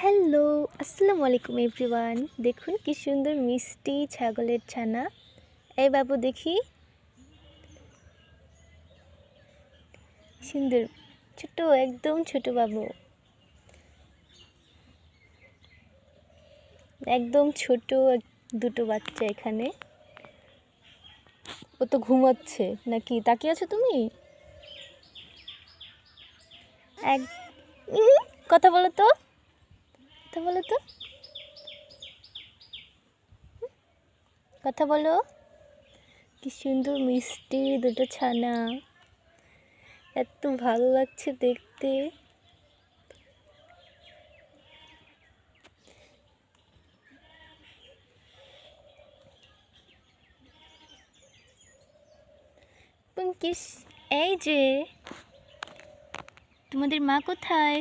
Hello, আসসালামু আলাইকুম everyone. দেখুন কি সুন্দর মিষ্টি ছাগলের ছানা। এই বাবু দেখি, সুন্দর ছোট, একদম ছোট বাবু, একদম ছোট দুটো বাচ্চা এখানে। ও তো ঘুমাচ্ছে নাকি? তাকিয়ে আছো তুমি? এক কথা বলো তো, কথা বলো তো, কথা বলো। কি সুন্দর মিষ্টি দুটো ছানা, এত ভালো লাগছে দেখতে। পঙ্কিস, এই যে তোমাদের মা কোথায়?